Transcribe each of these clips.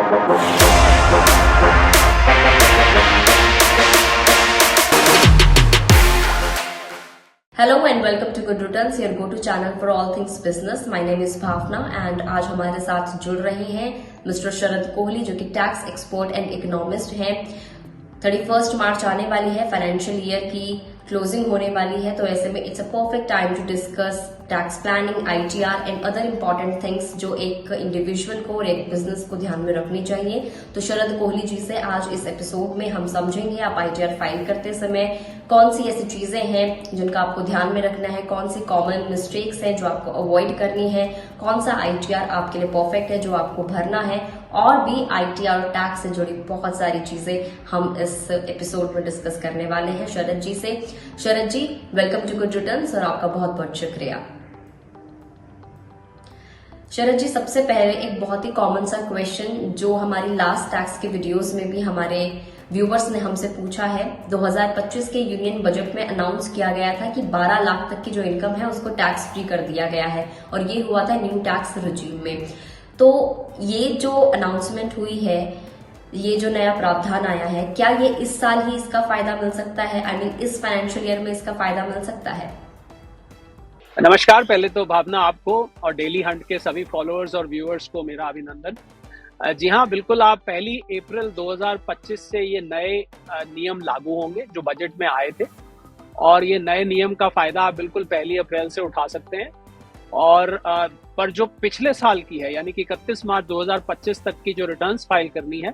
Hello and welcome to Good Returns, your go-to channel for all things business. My name is Bhavna and आज हमारे साथ जुड़ रहे हैं मिस्टर शरद कोहली जो कि टैक्स एक्सपर्ट एंड इकोनॉमिस्ट हैं। 31 मार्च आने वाली है, फाइनेंशियल ईयर की क्लोजिंग होने वाली है, तो ऐसे में it's a perfect time to discuss tax planning, ITR and other important things जो एक इंडिविजुअल को और एक बिजनेस को ध्यान में रखनी चाहिए। तो शरद कोहली जी से आज इस एपिसोड में हम समझेंगे आप आईटीआर फाइल करते समय कौन सी ऐसी चीजें हैं जिनका आपको ध्यान में रखना है, कौन सी कॉमन मिस्टेक्स हैं जो आपको अवॉइड करनी है, कौन सा आईटीआर आपके लिए परफेक्ट है जो आपको भरना है, और भी आईटीआर और टैक्स से जुड़ी बहुत सारी चीजें हम इस एपिसोड में डिस्कस करने वाले हैं शरद जी से। शरद जी, वेलकम टू गुड रिटर्न्स और आपका बहुत बहुत शुक्रिया। शरद जी, सबसे पहले एक बहुत ही कॉमन सा क्वेश्चन जो हमारी लास्ट टैक्स के वीडियोस में भी हमारे व्यूवर्स ने हमसे पूछा है। 2025 के यूनियन बजट में अनाउंस किया गया था कि 12 लाख तक की जो इनकम है उसको टैक्स फ्री कर दिया गया है और ये हुआ था न्यू टैक्स रिजीम में। तो ये जो अनाउंसमेंट हुई है, ये जो नया प्रावधान आया है, क्या ये इस साल ही इसका फायदा मिल सकता है? आई मीन इस फाइनेंशियल ईयर में इसका फायदा मिल सकता है? नमस्कार। पहले तो भावना आपको और डेली हंट के सभी फॉलोअर्स और व्यूअर्स को मेरा अभिनंदन। जी हाँ, बिल्कुल, आप 1 अप्रैल 2025 से ये नए नियम लागू होंगे जो बजट में आए थे, और ये नए नियम का फायदा आप बिल्कुल 1 अप्रैल से उठा सकते हैं। और पर जो पिछले साल की है, यानी कि 31 मार्च 2025 तक की जो रिटर्न्स फाइल करनी है,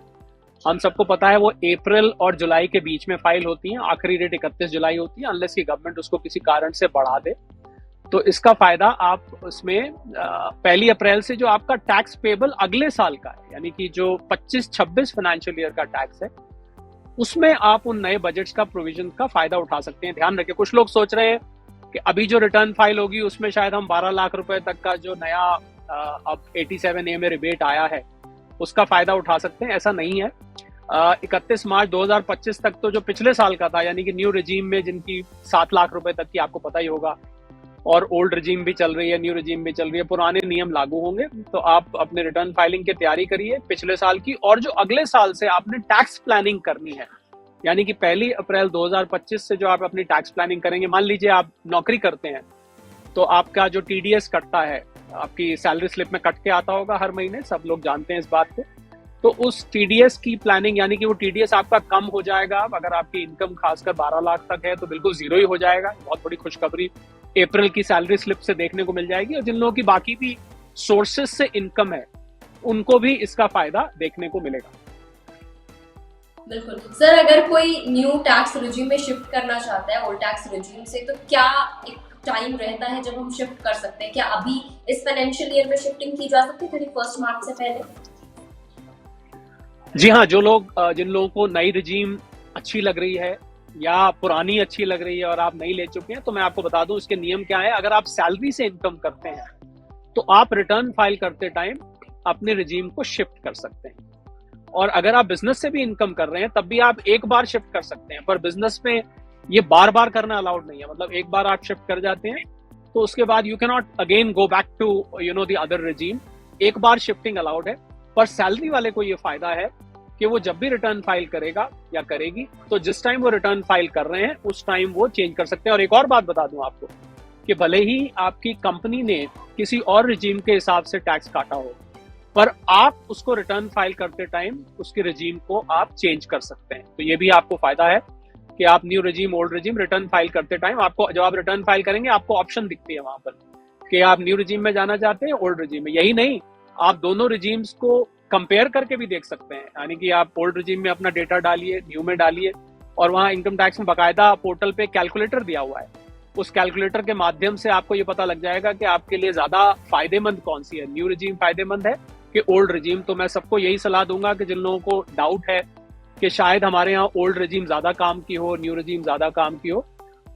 हम सबको पता है वो अप्रैल और जुलाई के बीच में फाइल होती हैं। आखिरी डेट 31 जुलाई होती है, अनलेस की गवर्नमेंट उसको किसी कारण से बढ़ा दे। तो इसका फायदा आप उसमें 1 अप्रैल से जो आपका टैक्स पेबल अगले साल का है, यानी कि जो 25-26 फाइनेंशियल ईयर का टैक्स है, उसमें आप उन नए बजट्स का प्रोविजन का फायदा उठा सकते हैं। ध्यान रखें, कुछ लोग सोच रहे हैं कि अभी जो रिटर्न फाइल होगी उसमें शायद हम 12 लाख रुपए तक का जो नया अब 87A में रिबेट आया है उसका फायदा उठा सकते हैं। ऐसा नहीं है। 31 मार्च 2025 तक तो जो पिछले साल का था, यानी कि न्यू रिजीम में जिनकी 7 लाख रुपए तक की, आपको पता ही होगा, और ओल्ड रिजीम भी चल रही है, न्यू रिजीम भी चल रही है, पुराने नियम लागू होंगे। तो आप अपने रिटर्न फाइलिंग की तैयारी करिए पिछले साल की, और जो अगले साल से आपने टैक्स प्लानिंग करनी है, यानी कि 1 अप्रैल 2025 से जो आप अपनी टैक्स प्लानिंग करेंगे। मान लीजिए आप नौकरी करते हैं तो आपका जो टीडीएस कटता है, आपकी सैलरी स्लिप में कट के आता होगा हर महीने, सब लोग जानते हैं इस बात को। तो उस टीडीएस की प्लानिंग, यानी कि वो टीडीएस आपका कम हो जाएगा। अगर आपकी इनकम खासकर 12 लाख तक है तो बिल्कुल जीरो ही हो जाएगा। बहुत बड़ी खुशखबरी अप्रैल की सैलरी स्लिप से देखने को मिल जाएगी। और जिन लोगों की बाकी भी सोर्सेज से इनकम है उनको भी इसका फायदा देखने को मिलेगा। बिल्कुल सर, अगर कोई न्यू टैक्स रिजीम में शिफ्ट करना चाहता है ओल्ड टैक्स रिजीम से, तो क्या एक टाइम रहता है जब हम शिफ्ट कर सकते हैं? क्या अभी इस फाइनेंशियल ईयर में शिफ्टिंग की जा सकती है 31 मार्च से पहले? जी हाँ, जिन लोगों को नई रिजीम अच्छी लग रही है या पुरानी अच्छी लग रही है और आप नहीं ले चुके हैं, तो मैं आपको बता दूं इसके नियम क्या है। अगर आप सैलरी से इनकम करते हैं तो आप रिटर्न फाइल करते टाइम अपने रिजीम को शिफ्ट कर सकते हैं, और अगर आप बिजनेस से भी इनकम कर रहे हैं तब भी आप एक बार शिफ्ट कर सकते हैं। पर बिजनेस में ये बार बार करना अलाउड नहीं है। मतलब एक बार आप शिफ्ट कर जाते हैं तो उसके बाद you can not again go back to the other regime. एक बार शिफ्टिंग अलाउड है। पर सैलरी वाले को ये फायदा है कि वो जब भी रिटर्न फाइल करेगा या करेगी तो जिस टाइम वो रिटर्न फाइल कर रहे हैं उस टाइम वो चेंज कर सकते हैं। और एक और बात बता दूं आपको कि भले ही आपकी कंपनी ने किसी और रिजीम के हिसाब से टैक्स काटा हो, पर आप उसको रिटर्न फाइल करते टाइम उसके रिजीम को आप चेंज कर सकते हैं। तो ये भी आपको फायदा है कि आप new regime, old regime return file करते टाइम आपको, जब आप रिटर्न फाइल करेंगे आपको ऑप्शन दिखती है वहां पर कि आप न्यू रिजीम में जाना चाहते हैं, ओल्ड रिजीम में। यही नहीं, आप दोनों रिजीम्स को कंपेयर करके भी देख सकते हैं। यानी कि आप ओल्ड रिजीम में अपना डेटा डालिए, न्यू में डालिए, और वहां इनकम टैक्स में बाकायदा पोर्टल पे कैलकुलेटर दिया हुआ है। उस कैलकुलेटर के माध्यम से आपको ये पता लग जाएगा कि आपके लिए ज्यादा फायदेमंद कौन सी है, न्यू रिजीम फायदेमंद है कि ओल्ड रिजीम। तो मैं सबको यही सलाह दूंगा कि जिन लोगों को डाउट है कि शायद हमारे यहाँ ओल्ड रिजीम ज्यादा काम की हो, न्यू रिजीम ज्यादा काम की हो,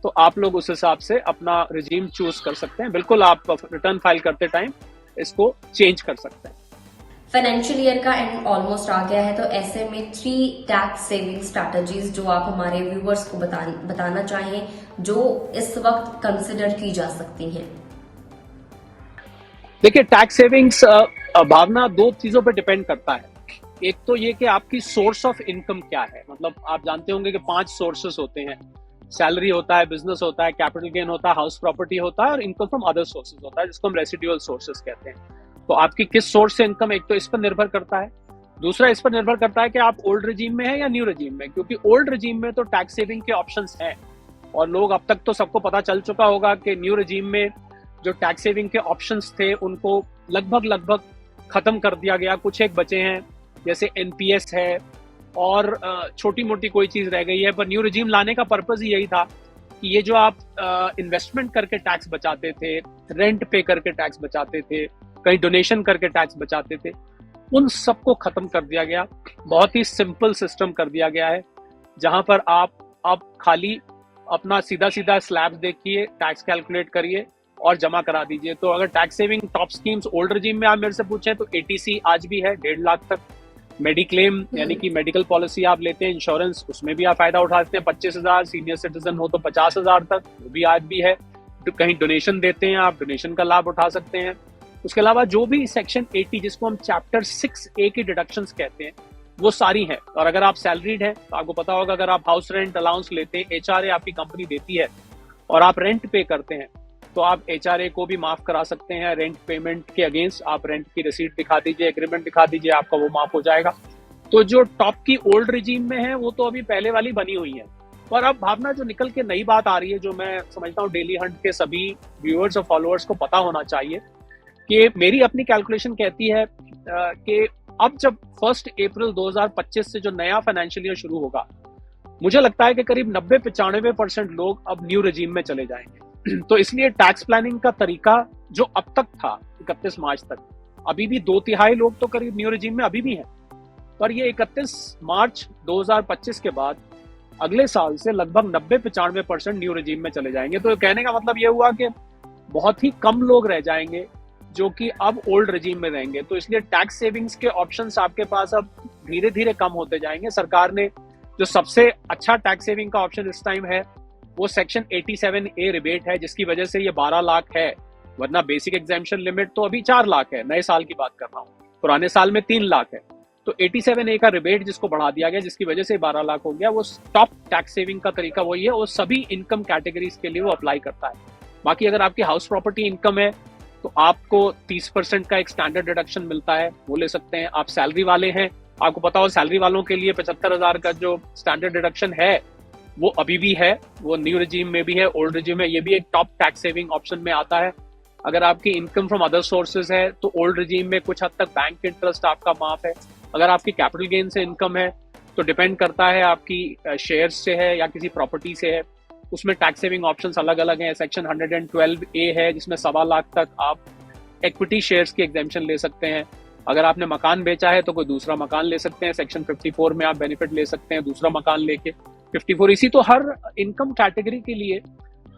तो आप लोग उस हिसाब से अपना रिजीम चूज कर सकते हैं। बिल्कुल, आप रिटर्न फाइल करते टाइम इसको चेंज कर सकते हैं। फाइनेंशियल ईयर का एंड ऑलमोस्ट आ गया है, तो ऐसे में 3 टैक्स सेविंग स्ट्रैटेजीज जो आप हमारे व्यूवर्स को बताना चाहें जो इस वक्त कंसिडर की जा सकती हैं। देखिए, टैक्स सेविंग्स भावना 2 चीजों पर डिपेंड करता है। एक तो ये कि आपकी सोर्स ऑफ इनकम क्या है, मतलब आप जानते होंगे कि 5 सोर्सेस होते हैं, सैलरी होता है, बिजनेस होता है, कैपिटल गेन होता है, हाउस प्रॉपर्टी होता है और इनकम फ्रॉम अदर सोर्सेज होता है, जिसको हम रेसिडुअल सोर्सेज कहते हैं। तो आपकी किस सोर्स से इनकम, एक तो इस पर निर्भर करता है, दूसरा इस पर निर्भर करता है कि आप ओल्ड रजीम में है या न्यू रजीम में, क्योंकि ओल्ड रजीम में तो टैक्स सेविंग के ऑप्शंस हैं और लोग अब तक तो सबको पता चल चुका होगा कि न्यू रजीम में जो टैक्स सेविंग के ऑप्शंस थे उनको लगभग खत्म कर दिया गया। कुछ एक बचे हैं जैसे एनपीएस है और छोटी मोटी कोई चीज रह गई है, पर न्यू रजीम लाने का पर्पज ही यही था कि ये जो आप इन्वेस्टमेंट करके टैक्स बचाते थे, रेंट पे करके टैक्स बचाते थे, कहीं डोनेशन करके टैक्स बचाते थे, उन सबको खत्म कर दिया गया। बहुत ही सिंपल सिस्टम कर दिया गया है जहां पर आप खाली अपना सीधा सीधा स्लैब देखिए, टैक्स कैलकुलेट करिए और जमा करा दीजिए। तो अगर tax saving top schemes old regime में आप मेरे से पूछें तो एटीसी आज भी है 1.5 लाख तक, मेडिक्लेम यानी कि मेडिकल पॉलिसी आप लेते हैं, इंश्योरेंस, उसमें भी आप फायदा उठा सकते हैं 25,000, सीनियर सिटीजन हो तो 50,000 तक, वो भी आज भी है। तो कहीं डोनेशन देते हैं आप, डोनेशन का लाभ उठा सकते हैं। उसके अलावा जो भी सेक्शन 80 जिसको हम चैप्टर 6A की डिडक्शंस कहते हैं वो सारी हैं। और अगर आप सैलरीड हैं तो आपको पता होगा, अगर आप हाउस रेंट अलाउंस लेते हैं, एचआरए आपकी कंपनी देती है और आप रेंट पे करते हैं तो आप एचआरए को भी माफ करा सकते हैं। रेंट पेमेंट के अगेंस्ट आप रेंट की रिसीट दिखा दीजिए, एग्रीमेंट दिखा दीजिए, आपका वो माफ हो जाएगा। तो जो टॉप की ओल्ड रिजीम में है वो तो अभी पहले वाली बनी हुई है। पर अब भावना जो निकल के नई बात आ रही है, जो मैं समझता हूँ डेली हंट के सभी व्यूअर्स और फॉलोअर्स को पता होना चाहिए, कि मेरी अपनी कैलकुलेशन कहती है कि अब जब 1 अप्रैल 2025 से जो नया फाइनेंशियल ईयर शुरू होगा, मुझे लगता है कि करीब 90-95% लोग अब न्यू रजीम में चले जाएंगे। तो इसलिए टैक्स प्लानिंग का तरीका जो अब तक था 31 मार्च तक, अभी भी 2/3 लोग तो करीब न्यू रजीम में अभी भी हैं, पर ये 31 मार्च 2025 के बाद अगले साल से लगभग 90-95% न्यू रजीम में चले जाएंगे। तो कहने का मतलब ये हुआ कि बहुत ही कम लोग रह जाएंगे जो कि अब ओल्ड रजीम में रहेंगे। तो इसलिए टैक्स सेविंग्स के ऑप्शंस आपके पास अब धीरे धीरे कम होते जाएंगे। सरकार ने जो सबसे अच्छा टैक्स सेविंग का ऑप्शन इस टाइम है वो सेक्शन 87A रिबेट है, जिसकी वजह से ये 12 लाख है, वरना बेसिक एग्जेम्पशन लिमिट तो अभी 4 लाख है। नए साल की बात कर रहा हूँ, पुराने साल में 3 लाख है। तो 87A का रिबेट जिसको बढ़ा दिया गया, जिसकी वजह से 12 लाख हो गया, वो टॉप टैक्स सेविंग का तरीका वही है, वो सभी इनकम कैटेगरीज के लिए वो अप्लाई करता है। बाकी अगर आपकी हाउस प्रॉपर्टी इनकम है तो आपको 30% का एक स्टैंडर्ड डिडक्शन मिलता है, वो ले सकते हैं। आप सैलरी वाले हैं, आपको पता हो सैलरी वालों के लिए 75,000 का जो स्टैंडर्ड डिडक्शन है वो अभी भी है, वो न्यू रजीम में भी है, ओल्ड रजीम में, ये भी एक टॉप टैक्स सेविंग ऑप्शन में आता है। अगर आपकी इनकम फ्रॉम अदर सोर्सेज है तो ओल्ड रजीम में कुछ हद तक बैंक इंटरेस्ट आपका माफ है। अगर आपकी कैपिटल गेन से इनकम है तो डिपेंड करता है आपकी शेयर्स से है या किसी प्रॉपर्टी से है, उसमें टैक्स सेविंग ऑप्शंस अलग अलग हैं। सेक्शन 112A है जिसमें 1.25 लाख तक आप इक्विटी शेयर्स की एग्जेम्पशन ले सकते हैं। अगर आपने मकान बेचा है तो कोई दूसरा मकान ले सकते हैं, सेक्शन 54 में आप बेनिफिट ले सकते हैं दूसरा मकान लेके। 54 इसी तो हर इनकम कैटेगरी के लिए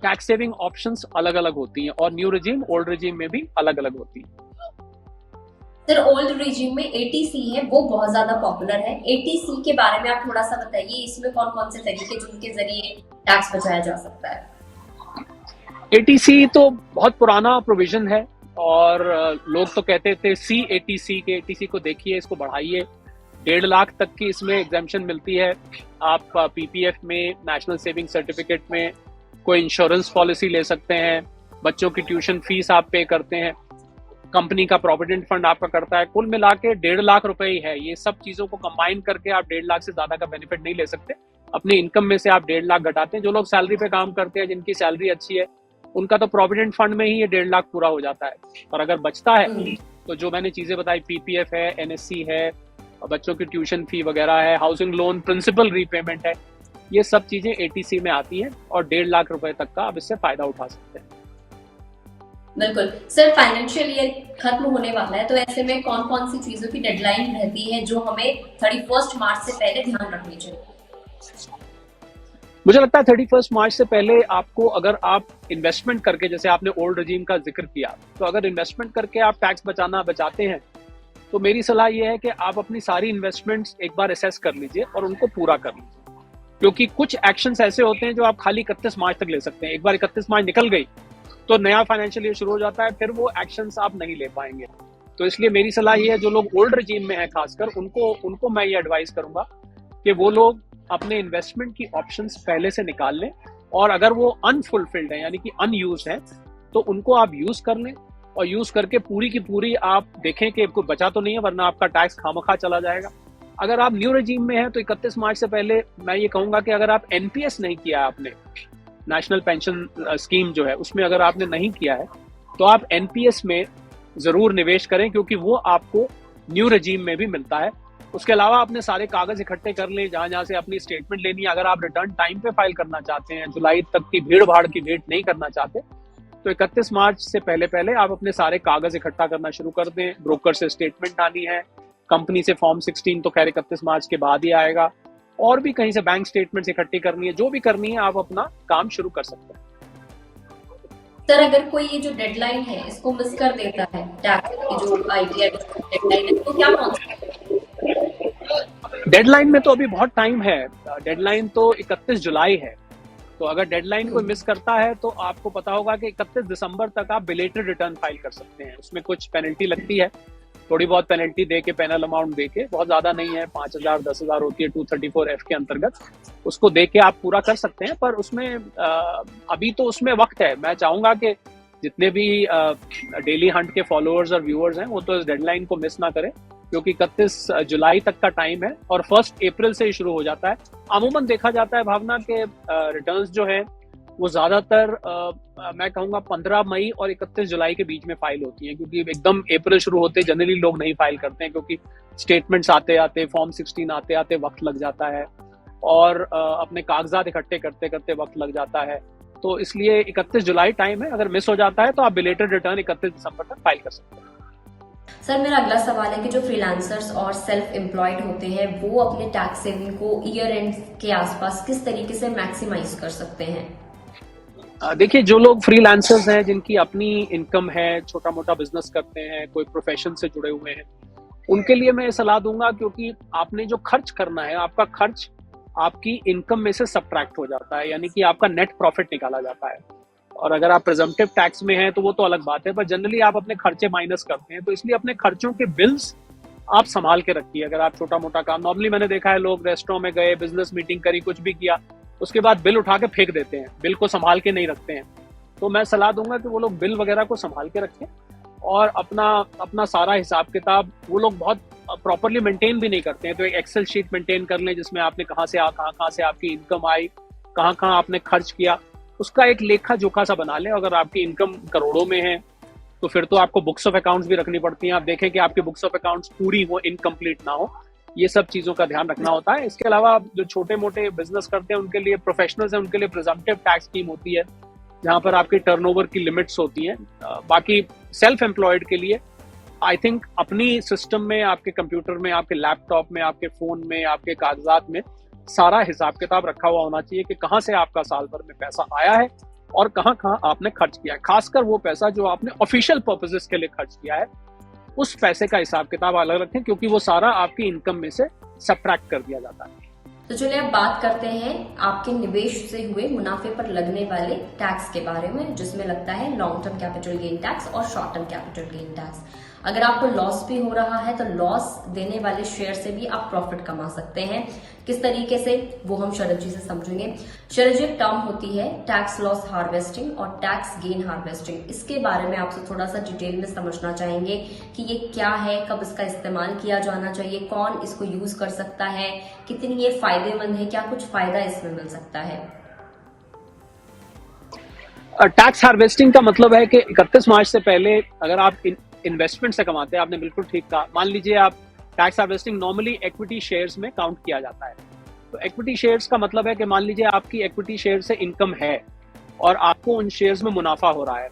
टैक्स सेविंग ऑप्शंस अलग अलग होती हैं और न्यू रजीम ओल्ड रजीम में भी अलग अलग होती है। सर, ओल्ड रजीम में एटीसी है, वो बहुत ज्यादा पॉपुलर है। एटीसी के बारे में आप थोड़ा सा बताइए, इसमें कौन कौन से तरीके जिनके जरिए टैक्स बचाया जा सकता है? एटीसी तो बहुत पुराना प्रोविजन है और लोग तो कहते थे CATC के, एटीसी को देखिए, इसको बढ़ाइए, 1.5 लाख तक की इसमें एग्जेम्पशन मिलती है। आप पीपीएफ में, नेशनल सेविंग सर्टिफिकेट में कोई इंश्योरेंस पॉलिसी ले सकते हैं, बच्चों की ट्यूशन फीस आप पे करते हैं, कंपनी का प्रोविडेंट फंड आपका करता है। कुल मिला के 1.5 लाख रुपए ही है। ये सब चीजों को कंबाइन करके आप 1.5 लाख से ज्यादा का बेनिफिट नहीं ले सकते। अपनी इनकम में से आप 1.5 लाख घटाते हैं। जो लोग सैलरी पे काम करते हैं, जिनकी सैलरी अच्छी है, उनका तो प्रोविडेंट फंड में ही ये 1.5 लाख पूरा हो जाता है। और अगर बचता है तो जो मैंने चीजें बताई, पीपीएफ है, एनएससी है, बच्चों की ट्यूशन फी वगैरह है, हाउसिंग लोन प्रिंसिपल रीपेमेंट है, ये सब चीजें एटीसी में आती हैं और 1.5 लाख रुपए तक का आप इससे फायदा उठा सकते हैं। बिल्कुल सर, फाइनेंशियल ईयर खत्म होने वाला है, तो ऐसे में कौन कौन सी चीजों की डेडलाइन रहती है जो हमें 31 मार्च से पहले ध्यान रखनी चाहिए? मुझे लगता है 31 मार्च से पहले आपको, अगर आप इन्वेस्टमेंट करके, जैसे आपने ओल्ड रजीम का जिक्र किया, तो अगर इन्वेस्टमेंट करके आप टैक्स बचाते हैं तो मेरी सलाह यह है कि आप अपनी सारी इन्वेस्टमेंट्स एक बार असेस कर लीजिए और उनको पूरा कर लीजिए। क्योंकि कुछ एक्शंस ऐसे होते हैं जो आप खाली 31 मार्च तक ले सकते हैं। एक बार 31 मार्च निकल गई तो नया फाइनेंशियल ईयर शुरू हो जाता है, फिर वो एक्शंस आप नहीं ले पाएंगे। तो इसलिए मेरी सलाह ये है, जो लोग ओल्ड रजीम में है खासकर, उनको मैं ये एडवाइस करूंगा कि वो लोग अपने इन्वेस्टमेंट की ऑप्शंस पहले से निकाल लें, और अगर वो अनफुलफिल्ड है यानी कि अनयूज है तो उनको आप यूज कर लें, और यूज करके पूरी की पूरी आप देखें कि कोई बचा तो नहीं है, वरना आपका टैक्स खामखा चला जाएगा। अगर आप न्यू रजीम में हैं तो 31 मार्च से पहले मैं ये कहूंगा कि अगर आप एनपीएस नहीं किया है आपने, नेशनल पेंशन स्कीम जो है उसमें अगर आपने नहीं किया है, तो आप एनपीएस में जरूर निवेश करें, क्योंकि वो आपको न्यू रजीम में भी मिलता है। उसके अलावा अपने सारे कागज इकट्ठे कर लें, जहां जहां से अपनी स्टेटमेंट लेनी है। अगर आप रिटर्न टाइम पे फाइल करना चाहते हैं, जुलाई तक की भीड़ भाड़ की वेट नहीं करना चाहते, तो 31 मार्च से पहले पहले आप अपने सारे कागज इकट्ठा करना शुरू कर दें। ब्रोकर से स्टेटमेंट आनी है, कंपनी से फॉर्म 16 तो खैर 31 मार्च के बाद ही आएगा, और भी कहीं से बैंक स्टेटमेंट्स इकट्ठी करनी है, जो भी करनी है आप अपना काम शुरू कर सकते हैं। सर, अगर कोई ये जो डेडलाइन है इसको मिस कर देता है, टैक्स की जो आईटीआर डेडलाइन है, तो क्या डेडलाइन में तो अभी बहुत टाइम है। डेडलाइन तो 31 जुलाई है। तो अगर डेडलाइन कोई मिस करता है तो आपको पता होगा कि 31 दिसंबर तक आप बिलेटेड रिटर्न फाइल कर सकते हैं। उसमें कुछ पेनल्टी लगती है, थोड़ी बहुत पेनल्टी दे के, पेनल अमाउंट दे के, बहुत ज्यादा नहीं है, 5,000 10,000 होती है 234F के अंतर्गत, उसको दे के आप पूरा कर सकते हैं। पर उसमें अभी तो उसमें वक्त है। मैं चाहूंगा कि जितने भी डेली हंट के फॉलोअर्स और व्यूअर्स हैं वो तो इस डेडलाइन को मिस ना करें, क्योंकि 31 जुलाई तक का टाइम है और 1 अप्रैल से ही शुरू हो जाता है। अमूमन देखा जाता है भावना के रिटर्न्स जो है वो ज्यादातर मैं कहूंगा 15 मई और 31 जुलाई के बीच में फाइल होती हैं, क्योंकि एकदम अप्रैल शुरू होते जनरली लोग नहीं फाइल करते हैं, क्योंकि स्टेटमेंट्स आते आते, फॉर्म 16 आते आते वक्त लग जाता है, और अपने कागजात इकट्ठे करते करते वक्त लग जाता है। तो इसलिए 31 जुलाई टाइम है। अगर मिस हो जाता है तो आप बिलेटेड रिटर्न 31 दिसंबर तक फाइल कर सकते हैं। सर, मेरा अगला सवाल है कि जो फ्रीलांसर्स और सेल्फ एम्प्लॉयड होते हैं वो अपने टैक्स सेविंग को ईयर एंड के आसपास किस तरीके से मैक्सिमाइज कर सकते हैं? देखिए, जो लोग फ्रीलांसर्स हैं, जिनकी अपनी इनकम है, छोटा मोटा बिजनेस करते हैं, कोई प्रोफेशन से जुड़े हुए हैं, उनके लिए मैं सलाह दूंगा, क्योंकि आपने जो खर्च करना है, आपका खर्च आपकी इनकम में से सब्ट्रैक्ट हो जाता है, यानी कि आपका नेट प्रॉफिट निकाला जाता है। और अगर आप प्रिजम्पटिव टैक्स में हैं तो वो तो अलग बात है, पर जनरली आप अपने खर्चे माइनस करते हैं। तो इसलिए अपने खर्चों के बिल्स आप संभाल के रखिए। अगर आप छोटा मोटा काम, नॉर्मली मैंने देखा है लोग रेस्टोरेंट में गए, बिजनेस मीटिंग करी, कुछ भी किया, उसके बाद बिल उठा के फेंक देते हैं, बिल को संभाल के नहीं रखते हैं। तो मैं सलाह दूंगा कि वो लोग बिल वगैरह को संभाल के रखें, और अपना सारा हिसाब किताब वो लोग बहुत प्रॉपरली मेंटेन भी नहीं करते हैं। तो एक एक्सेल शीट मेंटेन कर लें, जिसमें आपने कहाँ से आपकी इनकम आई, कहाँ आपने खर्च किया, उसका एक लेखा जोखा सा बना लें। अगर आपकी इनकम करोड़ों में है तो फिर तो आपको बुक्स ऑफ अकाउंट्स भी रखनी पड़ती हैं। आप देखें कि आपकी बुक्स ऑफ अकाउंट्स पूरी हो, इनकम्प्लीट ना हो। ये सब चीजों का ध्यान रखना होता है। इसके अलावा जो छोटे मोटे बिजनेस करते हैं, उनके लिए, प्रोफेशनल्स हैं, उनके लिए प्रिजम्पटिव टैक्स स्कीम होती है, जहां पर आपकी टर्नओवर की लिमिट्स होती हैं। बाकी सेल्फ एम्प्लॉयड के लिए आई थिंक अपनी सिस्टम में, आपके कंप्यूटर में, आपके लैपटॉप में, आपके फोन में, आपके कागजात में सारा हिसाब किताब रखा हुआ होना चाहिए कि कहाँ से आपका साल भर में पैसा आया है और कहाँ आपने खर्च किया है। खासकर वो पैसा जो आपने ऑफिशियल पर्पसेस के लिए खर्च किया है, उस पैसे का हिसाब किताब अलग रखें, क्योंकि वो सारा आपकी इनकम में से सब्ट्रैक्ट कर दिया जाता है। तो चलिए अब बात करते हैं आपके निवेश से हुए मुनाफे पर लगने वाले टैक्स के बारे में, जिसमें लगता है long term capital gain tax और short term capital gain tax. अगर आपको लॉस भी हो रहा है तो लॉस देने वाले शेयर से भी आप प्रॉफिट कमा सकते हैं। किस तरीके से, वो हम शरद जी से समझेंगे। शरद जी, एक टर्म होती है टैक्स लॉस हार्वेस्टिंग और टैक्स गेन हार्वेस्टिंग। इसके बारे में आपसे थोड़ा सा डिटेल में समझना चाहेंगे कि ये क्या है, कब इसका इस्तेमाल किया जाना चाहिए, कौन इसको यूज कर सकता है, कितनी ये फायदेमंद है, क्या कुछ फायदा इसमें मिल सकता है? टैक्स हार्वेस्टिंग का मतलब है कि 31 मार्च से पहले अगर आप इन्वेस्टमेंट से कमाते हैं, आपने बिल्कुल ठीक कहा। मान लीजिए आप, tax harvesting normally equity shares में काउंट किया जाता है। तो इक्विटी शेयर्स का मतलब है कि मान लीजिए आपकी इक्विटी शेयर से इनकम है और आपको उन शेयर्स में मुनाफा हो रहा है,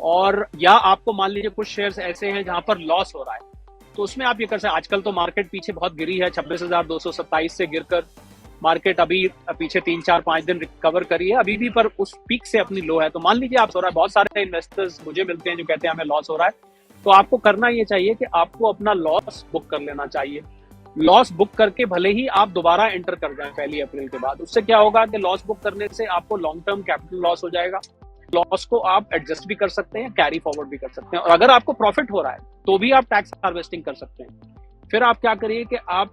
और या आपको मान लीजिए कुछ शेयर्स ऐसे हैं जहां पर लॉस हो रहा है, तो उसमें आप ये कर सकते हैं। आजकल तो मार्केट पीछे बहुत गिरी है, 26,227 से गिरकर मार्केट अभी पीछे 3-4-5 दिन रिकवर करी है अभी भी, पर उस पीक से अपनी लो है। तो मान लीजिए आप हो रहा है, बहुत सारे इन्वेस्टर्स मुझे मिलते हैं जो कहते हैं हमें लॉस हो रहा है। तो आपको करना ये चाहिए कि आपको अपना लॉस बुक कर लेना चाहिए। लॉस बुक करके भले ही आप दोबारा एंटर कर जाएं 1 अप्रैल के बाद, उससे क्या होगा कि लॉस बुक करने से आपको लॉन्ग टर्म कैपिटल लॉस हो जाएगा। लॉस को आप एडजस्ट भी कर सकते हैं, कैरी फॉरवर्ड भी कर सकते हैं। और अगर आपको प्रॉफिट हो रहा है तो भी आप टैक्स हार्वेस्टिंग कर सकते हैं। फिर आप क्या करिए कि आप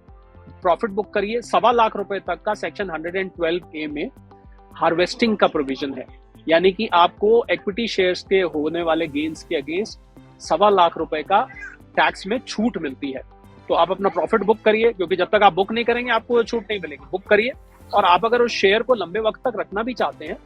प्रॉफिट बुक करिए। 1.25 लाख रुपए तक का सेक्शन 112A में हार्वेस्टिंग का प्रोविजन है, यानी कि आपको इक्विटी शेयर्स के होने वाले गेन्स के अगेंस्ट 1.25 लाख रुपए का टैक्स में छूट मिलती है। तो आप अपना प्रॉफिट बुक करिए, क्योंकि जब तक आप बुक नहीं करेंगे आपको छूट नहीं मिलेगी। बुक करिए, और आप अगर उस शेयर को लंबे वक्त तक रखना भी चाहते हैं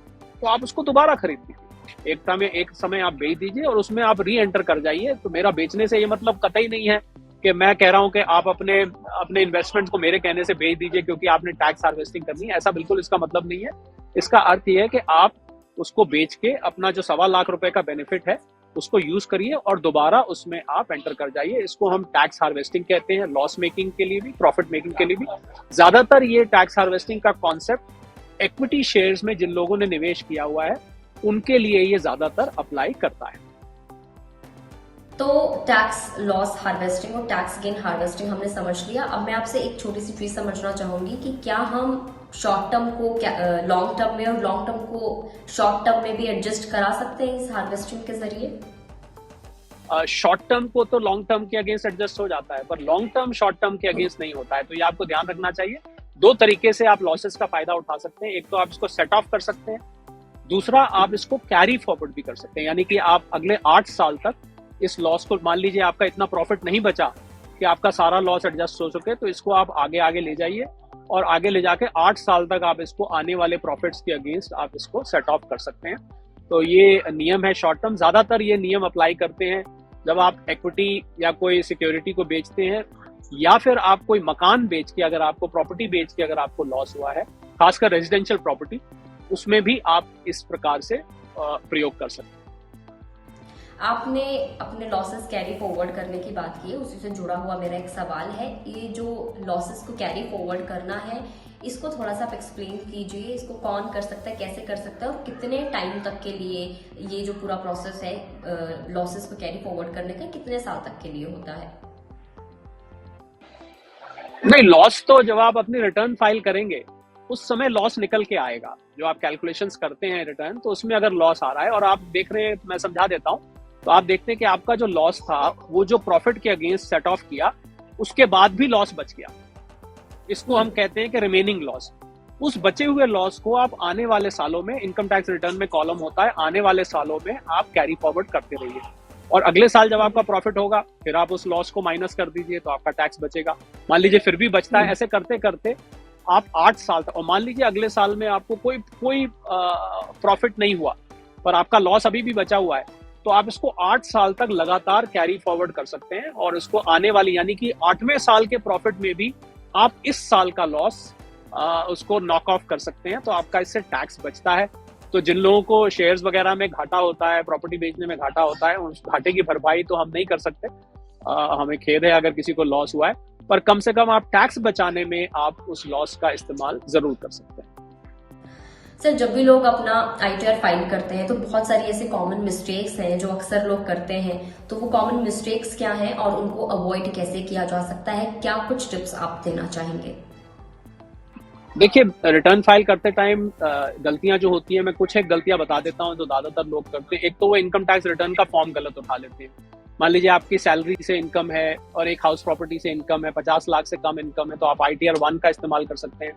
तो आप उसको दोबारा खरीद लीजिए। एक समय आप बेच दीजिए और उसमें आप री एंटर कर जाइए। तो मेरा बेचने से ये मतलब कतई नहीं है कि मैं कह रहा हूं कि आप अपने इन्वेस्टमेंट को मेरे कहने से बेच दीजिए क्योंकि आपने टैक्स हार्वेस्टिंग करनी है। ऐसा बिल्कुल इसका मतलब नहीं है। इसका अर्थ ये है कि आप उसको बेच के अपना जो 1.25 लाख रुपए का बेनिफिट है उसको यूज करिए और दोबारा उसमें आप एंटर कर जाइए। इसको हम टैक्स हार्वेस्टिंग कहते हैं, लॉस मेकिंग के लिए भी, प्रॉफिट मेकिंग के लिए भी। ज्यादातर ये टैक्स हार्वेस्टिंग का कॉन्सेप्ट इक्विटी शेयर्स में जिन लोगों ने निवेश किया हुआ है उनके लिए ये ज्यादातर अप्लाई करता है। तो टैक्स लॉस हार्वेस्टिंग और टैक्स गेन हार्वेस्टिंग हमने समझ लिया। अब मैं आपसे एक छोटी सी चीज समझना चाहूंगी कि क्या हम शॉर्ट टर्म को लॉन्ग टर्म में और लॉन्ग टर्म को शॉर्ट टर्म में भी एडजस्ट करा सकते हैं इस हार्वेस्टिंग के जरिए? शॉर्ट टर्म को तो लॉन्ग टर्म के अगेंस्ट एडजस्ट हो जाता है, पर लॉन्ग टर्म शॉर्ट टर्म के अगेंस्ट नहीं होता है। तो ये आपको ध्यान रखना चाहिए। 2 तरीके से आप लॉसेस का फायदा उठा सकते हैं। एक तो आप इसको सेट ऑफ कर सकते हैं, दूसरा आप इसको कैरी फॉरवर्ड भी कर सकते हैं, यानी कि आप अगले 8 साल तक इस लॉस को, मान लीजिए आपका इतना प्रॉफिट नहीं बचा कि आपका सारा लॉस एडजस्ट हो सके, तो इसको आप आगे ले जाइए और आगे ले जाके 8 साल तक आप इसको आने वाले प्रॉफिट्स के अगेंस्ट आप इसको सेट ऑफ कर सकते हैं। तो ये नियम है शॉर्ट टर्म। ज्यादातर ये नियम अप्लाई करते हैं जब आप इक्विटी या कोई सिक्योरिटी को बेचते हैं, या फिर आप कोई मकान बेच के, अगर आपको प्रॉपर्टी बेच के अगर आपको लॉस हुआ है, खासकर रेजिडेंशियल प्रॉपर्टी, उसमें भी आप इस प्रकार से प्रयोग कर सकते हैं। आपने अपने लॉसेस कैरी फॉरवर्ड करने की बात की है, उसी से जुड़ा हुआ मेरा एक सवाल है। ये जो लॉसेस को कैरी फॉरवर्ड करना है, इसको थोड़ा सा आप एक्सप्लेन कीजिए। इसको कौन कर सकता है, कैसे कर सकता है और कितने टाइम तक के लिए ये जो पूरा प्रोसेस है लॉसेस को कैरी फॉरवर्ड करने का, कितने साल तक के लिए होता है? नहीं, लॉस तो जब आप अपनी रिटर्न फाइल करेंगे उस समय लॉस निकल के आएगा। जो आप कैलकुलेशंस करते हैं रिटर्न, तो उसमें अगर लॉस आ रहा है और आप देख रहे हैं, मैं समझा देता हूं, तो आप देखते हैं कि आपका जो लॉस था वो जो प्रॉफिट के अगेंस्ट सेट ऑफ किया उसके बाद भी लॉस बच गया, इसको हम कहते हैं कि रिमेनिंग लॉस। उस बचे हुए लॉस को आप आने वाले सालों में, इनकम टैक्स रिटर्न में कॉलम होता है, आने वाले सालों में आप कैरी फॉरवर्ड करते रहिए और अगले साल जब आपका प्रॉफिट होगा फिर आप उस लॉस को माइनस कर दीजिए तो आपका टैक्स बचेगा। मान लीजिए फिर भी बचता है, ऐसे करते करते आप 8 साल तक, और मान लीजिए अगले साल में आपको कोई प्रॉफिट नहीं हुआ पर आपका लॉस अभी भी बचा हुआ है, तो आप इसको 8 साल तक लगातार कैरी फॉरवर्ड कर सकते हैं और इसको आने वाली, यानी कि 8वें साल के प्रॉफिट में भी आप इस साल का लॉस उसको नॉक ऑफ कर सकते हैं। तो आपका इससे टैक्स बचता है। तो जिन लोगों को शेयर्स वगैरह में घाटा होता है, प्रॉपर्टी बेचने में घाटा होता है, उस घाटे की भरपाई तो हम नहीं कर सकते। हमें खेद है अगर किसी को लॉस हुआ है, पर कम से कम आप टैक्स बचाने में आप उस लॉस का इस्तेमाल जरूर कर सकते हैं। सर, जब भी लोग अपना ITR फाइल करते हैं तो बहुत सारी ऐसे कॉमन मिस्टेक्स हैं जो अक्सर लोग करते हैं, तो वो कॉमन मिस्टेक्स क्या हैं और उनको अवॉइड कैसे किया जा सकता है? क्या कुछ टिप्स आप देना चाहेंगे? देखिए, रिटर्न फाइल करते टाइम गलतियां जो होती है, मैं कुछ एक गलतियां बता देता हूं जो ज्यादातर लोग करते हैं। एक तो वो इनकम टैक्स रिटर्न का फॉर्म गलत उठा लेते हैं। मान लीजिए आपकी सैलरी से इनकम है और एक हाउस प्रॉपर्टी से इनकम है, 50 लाख से कम इनकम है, तो आप ITR 1 का इस्तेमाल कर सकते हैं।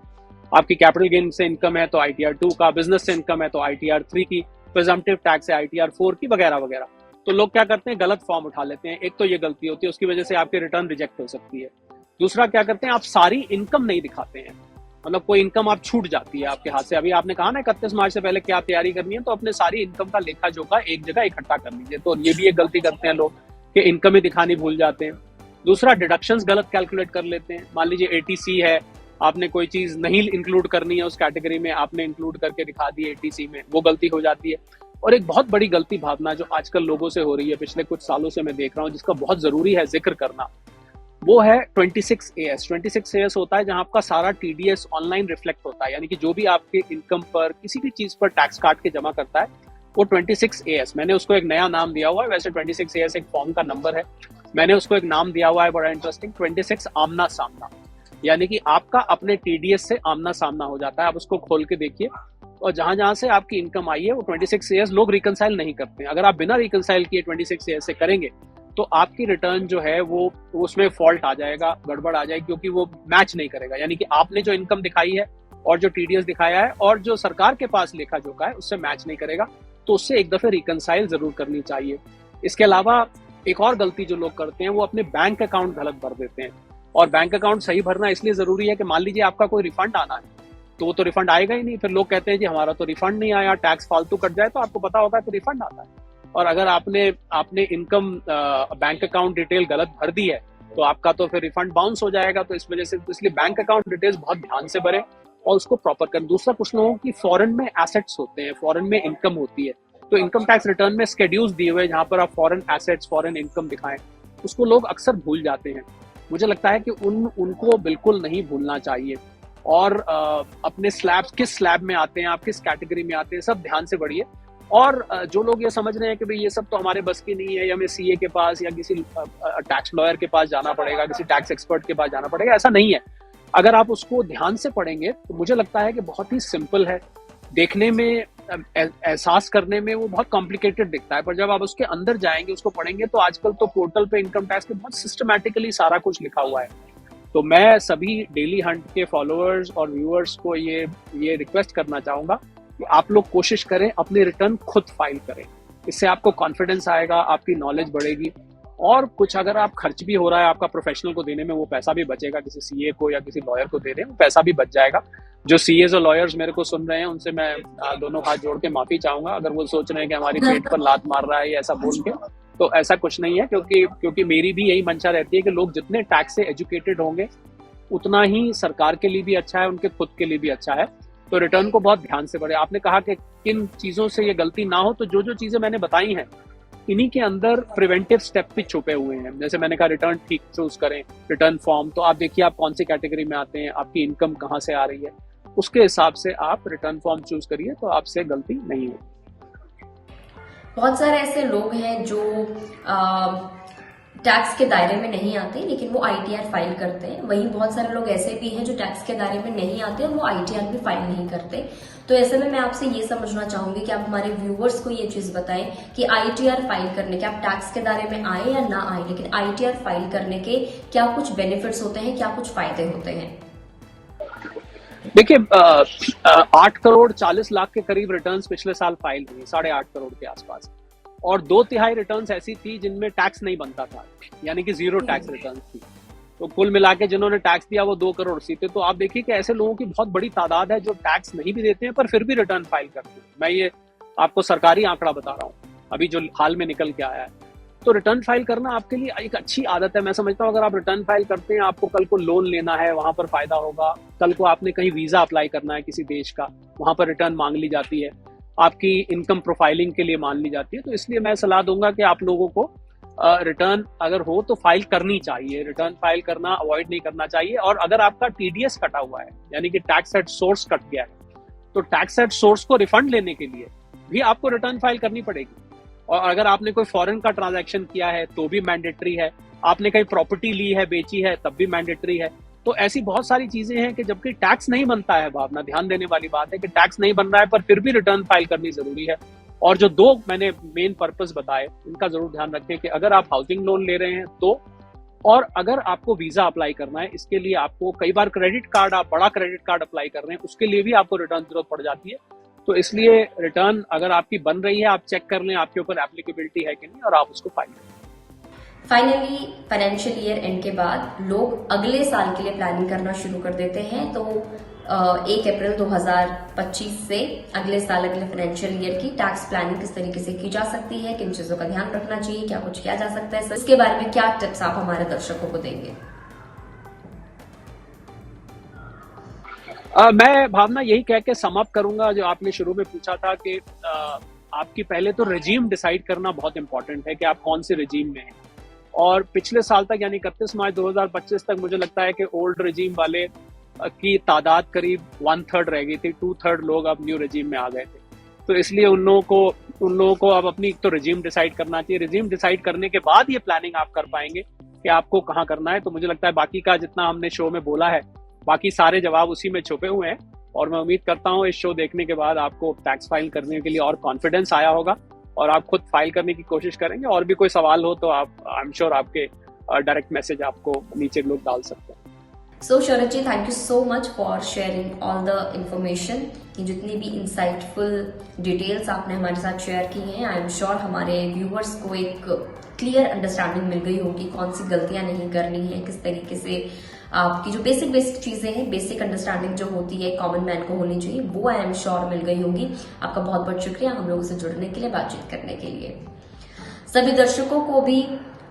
आपकी कैपिटल गेन से इनकम है तो ITR 2 का, बिजनेस से इनकम है तो ITR 3 की, प्रिजम्पटिव टैक्स है ITR 4 की, वगैरह वगैरह। तो लोग क्या करते हैं, गलत फॉर्म उठा लेते हैं। एक तो ये गलती होती है, उसकी वजह से आपकी रिटर्न रिजेक्ट हो सकती है। दूसरा क्या करते हैं, आप सारी इनकम नहीं दिखाते हैं, मतलब कोई इनकम आप छूट जाती है आपके हाथ से। अभी आपने कहा ना 31 मार्च से पहले क्या तैयारी करनी है, तो अपने सारी इनकम का लेखा जोखा एक जगह इकट्ठा कर लीजिए। तो ये भी एक गलती करते हैं लोग कि इनकम ही दिखानी भूल जाते हैं। दूसरा, डिडक्शंस गलत कैलकुलेट कर लेते हैं। मान लीजिए ATC है, आपने कोई चीज नहीं इंक्लूड करनी है उस कैटेगरी में, आपने इंक्लूड करके दिखा दी ATC में, वो गलती हो जाती है। और एक बहुत बड़ी गलती भावना जो आजकल लोगों से हो रही है, पिछले कुछ सालों से मैं देख रहा हूँ, जिसका बहुत जरूरी है जिक्र करना, वो है 26AS। 26AS होता है जहां आपका सारा TDS ऑनलाइन रिफ्लेक्ट होता है, यानी कि जो भी आपके इनकम पर किसी भी चीज पर टैक्स काट के जमा करता है वो 26AS। मैंने उसको एक नया नाम दिया हुआ है, वैसे 26AS एक फॉर्म का नंबर है, मैंने उसको एक नाम दिया हुआ है बड़ा इंटरेस्टिंग, 26 आमना सामना। यानी कि आपका अपने TDS से आमना सामना हो जाता है। आप उसको खोल के देखिए, और जहां जहां से आपकी इनकम आई है वो 26 ईयर्स लोग रिकंसाइल नहीं करते हैं। अगर आप बिना रिकंसाइल किए 26 ईयर्स से करेंगे तो आपकी रिटर्न जो है वो उसमें फॉल्ट आ जाएगा, गड़बड़ आ जाएगी, क्योंकि वो मैच नहीं करेगा। यानी कि आपने जो इनकम दिखाई है और जो टीडीएस दिखाया है और जो सरकार के पास लेखा जोखा है उससे मैच नहीं करेगा, तो उससे एक दफे रिकंसाइल जरूर करनी चाहिए। इसके अलावा एक और गलती जो लोग करते हैं वो अपने बैंक अकाउंट गलत भर देते हैं। और बैंक अकाउंट सही भरना इसलिए जरूरी है कि मान लीजिए आपका कोई रिफंड आना है तो वो तो रिफंड आएगा ही नहीं। फिर लोग कहते हैं जी हमारा तो रिफंड नहीं आया, टैक्स फालतू कट जाए, तो आपको पता होगा कि रिफंड आता है। और अगर आपने इनकम बैंक अकाउंट डिटेल गलत भर दी है तो आपका तो फिर रिफंड बाउंस हो जाएगा। तो इस वजह से इसलिए बैंक अकाउंट डिटेल्स बहुत ध्यान से भरें और उसको प्रॉपर करें। दूसरा, कुछ लोगों की फॉरेन में एसेट्स होते हैं, फॉरेन में इनकम होती है, तो इनकम टैक्स रिटर्न में स्केड्यूल्स दिए हुए जहां पर आप फॉरेन एसेट्स, फॉरेन इनकम दिखाएं, उसको लोग अक्सर भूल जाते हैं। मुझे लगता है कि उनको बिल्कुल नहीं भूलना चाहिए। और अपने स्लैब, किस स्लैब में आते हैं आप, किस कैटेगरी में आते हैं, सब ध्यान से बढ़िए। और जो लोग ये समझ रहे हैं कि भाई ये सब तो हमारे बस की नहीं है, या हमें सीए के पास या किसी टैक्स लॉयर के पास जाना पड़ेगा, किसी टैक्स एक्सपर्ट के पास जाना पड़ेगा, ऐसा नहीं है। अगर आप उसको ध्यान से पढ़ेंगे तो मुझे लगता है कि बहुत ही सिंपल है। देखने में, एहसास करने में वो बहुत कॉम्प्लिकेटेड दिखता है, पर जब आप उसके अंदर जाएंगे, उसको पढ़ेंगे, तो आजकल तो पोर्टल पे इनकम टैक्स पे बहुत सिस्टमैटिकली सारा कुछ लिखा हुआ है। तो मैं सभी डेली हंट के फॉलोअर्स और व्यूअर्स को ये रिक्वेस्ट करना चाहूंगा कि आप लोग कोशिश करें, अपने रिटर्न खुद फाइल करें। इससे आपको कॉन्फिडेंस आएगा, आपकी नॉलेज बढ़ेगी, और कुछ अगर आप खर्च भी हो रहा है आपका प्रोफेशनल को देने में, वो पैसा भी बचेगा। किसी सीए को या किसी लॉयर को दे रहे हैं, वो पैसा भी बच जाएगा। जो सीएस और लॉयर्स मेरे को सुन रहे हैं उनसे मैं दोनों हाथ जोड़ के माफी चाहूंगा अगर वो सोच रहे हैं कि हमारी पेट पर लात मार रहा है या ऐसा बोल के। तो ऐसा कुछ नहीं है, क्योंकि मेरी भी यही मंशा रहती है कि लोग जितने टैक्स से एजुकेटेड होंगे उतना ही सरकार के लिए भी अच्छा है, उनके खुद के लिए भी अच्छा है। तो रिटर्न को बहुत ध्यान से पढ़े। आपने कहा कि किन चीजों से ये गलती ना हो, तो जो चीजें मैंने बताई हैं इन्हीं के अंदर प्रिवेंटिव स्टेप भी छुपे हुए हैं। जैसे मैंने कहा, रिटर्न ठीक चूज करें, रिटर्न फॉर्म, तो आप देखिए आप कौन सी कैटेगरी में आते हैं, आपकी इनकम कहाँ से आ रही है, उसके हिसाब से आप रिटर्न फॉर्म चूज करिए, तो आपसे गलती नहीं होगी। बहुत सारे ऐसे लोग हैं जो टैक्स के दायरे में नहीं आते लेकिन वो आईटीआर फाइल करते हैं। वहीं बहुत सारे लोग ऐसे भी हैं जो टैक्स के दायरे में नहीं आते और वो आईटीआर भी फाइल नहीं करते। तो ऐसे में मैं आपसे ये समझना चाहूंगी कि आप हमारे व्यूवर्स को ये चीज बताएं कि आईटीआर फाइल करने के, आप टैक्स के दायरे में आए या ना आए, लेकिन आईटीआर फाइल करने के क्या कुछ बेनिफिट्स होते हैं, क्या कुछ फायदे होते हैं? देखिए, 8 करोड़ 40 लाख के करीब रिटर्न्स पिछले साल फाइल हुई, 8.5 करोड़ के आसपास, और 2/3 रिटर्न्स ऐसी थी जिनमें टैक्स नहीं बनता था, यानी कि जीरो टैक्स रिटर्न्स थी। तो कुल मिला के जिन्होंने टैक्स दिया वो 2 करोड़ सी थे। तो आप देखिए कि ऐसे लोगों की बहुत बड़ी तादाद है जो टैक्स नहीं भी देते हैं पर फिर भी रिटर्न फाइल करते हैं। मैं ये आपको सरकारी आंकड़ा बता रहा हूँ अभी जो हाल में निकल के आया है। तो रिटर्न फाइल करना आपके लिए एक अच्छी आदत है। मैं समझता हूँ अगर आप रिटर्न फाइल करते हैं, आपको कल को लोन लेना है, वहां पर फायदा होगा। कल को आपने कहीं वीजा अप्लाई करना है किसी देश का, वहां पर रिटर्न मांग ली जाती है, आपकी इनकम प्रोफाइलिंग के लिए मान ली जाती है। तो इसलिए मैं सलाह दूंगा कि आप लोगों को रिटर्न अगर हो तो फाइल करनी चाहिए, रिटर्न फाइल करना अवॉइड नहीं करना चाहिए। और अगर आपका टीडीएस कटा हुआ है, यानी कि टैक्स एट सोर्स कट गया है, तो टैक्स एट सोर्स को रिफंड लेने के लिए भी आपको रिटर्न फाइल करनी पड़ेगी। और अगर आपने कोई फॉरेन का ट्रांजैक्शन किया है तो भी मैंडेटरी है, आपने कहीं प्रॉपर्टी ली है, बेची है, तब भी मैंडेटरी है। तो ऐसी बहुत सारी चीजें हैं कि जबकि टैक्स नहीं बनता है, भावना ध्यान देने वाली बात है कि टैक्स नहीं बन रहा है पर फिर भी रिटर्न फाइल करनी जरूरी है। और जो 2 मैंने मेन पर्पस बताए इनका जरूर ध्यान रखें कि अगर आप हाउसिंग लोन ले रहे हैं तो, और अगर आपको वीजा अप्लाई करना है, इसके लिए आपको कई बार क्रेडिट कार्ड, आप बड़ा क्रेडिट कार्ड अप्लाई कर रहे हैं, उसके लिए भी आपको रिटर्न जरूरत पड़ जाती है। तो इसलिए रिटर्न अगर आपकी बन रही है, आप चेक कर लें आपके ऊपर एप्लीकेबिलिटी है कि नहीं, और आप उसको फाइल करें। फाइनली फाइनेंशियल ईयर एंड के बाद लोग अगले साल के लिए प्लानिंग करना शुरू कर देते हैं। तो 1 अप्रैल 2025 से अगले साल, अगले फाइनेंशियल ईयर की टैक्स प्लानिंग किस तरीके से की जा सकती है, किन चीजों का ध्यान रखना चाहिए, क्या कुछ किया जा सकता है, इसके बारे में क्या टिप्स आप हमारे दर्शकों को देंगे? मैं भावना यही कह के समाप्त करूंगा जो आपने शुरू में पूछा था कि आपकी पहले तो रेजीम डिसाइड करना बहुत इंपॉर्टेंट है कि आप कौन से रेजीम में हैं। और पिछले साल तक यानी 31 मार्च 2025 तक मुझे लगता है कि ओल्ड रेजीम वाले की तादाद करीब 1/3 रह गई थी, 2/3 लोग अब न्यू रेजीम में आ गए थे। तो इसलिए उन लोगों को अब अपनी तो रेजीम डिसाइड करना चाहिए। रेजीम डिसाइड करने के बाद ये प्लानिंग आप कर पाएंगे कि आपको कहाँ करना है। तो मुझे लगता है बाकी का जितना हमने शो में बोला है, बाकी सारे जवाब उसी में छुपे हुए हैं। और मैं उम्मीद करता हूँ इस शो देखने के बाद आपको टैक्स फाइल करने के लिए और कॉन्फिडेंस आया होगा और आप खुद फाइल करने की कोशिश करेंगे। और भी कोई सवाल हो तो आप आई एम श्योर आपके डायरेक्ट मैसेज आपको नीचे लोग डाल सकते हैं। So Sharad ji, thank you so much for sharing all the information. कि जितनी भी इंसाइटफुल डिटेल्स आपने हमारे साथ शेयर की हैं, आई एम श्योर हमारे व्यूअर्स को एक क्लियर अंडरस्टैंडिंग मिल गई होगी कौन सी गलतियां नहीं करनी है, किस तरीके से आपकी जो बेसिक चीजें हैं, बेसिक अंडरस्टैंडिंग जो होती है कॉमन मैन को होनी चाहिए, वो आई एम श्योर मिल गई होगी। आपका बहुत बहुत शुक्रिया हम लोगों से जुड़ने के लिए, बातचीत करने के लिए। सभी दर्शकों को भी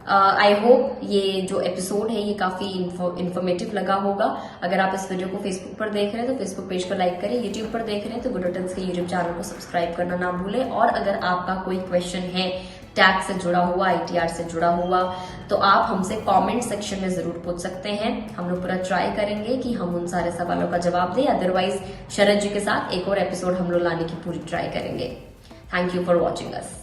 आई होप ये जो एपिसोड है ये काफी इंफॉर्मेटिव लगा होगा। अगर आप इस वीडियो को फेसबुक पर देख रहे हैं तो फेसबुक पेज को लाइक करें, यूट्यूब पर देख रहे हैं तो गुड रिटर्न्स के यूट्यूब चैनल को सब्सक्राइब करना ना भूलें। और अगर आपका कोई क्वेश्चन है टैक्स से जुड़ा हुआ, ITR से जुड़ा हुआ, तो आप हमसे कमेंट सेक्शन में जरूर पूछ सकते हैं। हम लोग पूरा ट्राई करेंगे कि हम उन सारे सवालों का जवाब दें। अदरवाइज शरद जी के साथ एक और एपिसोड हम लोग लाने की पूरी ट्राई करेंगे। Thank you for watching us.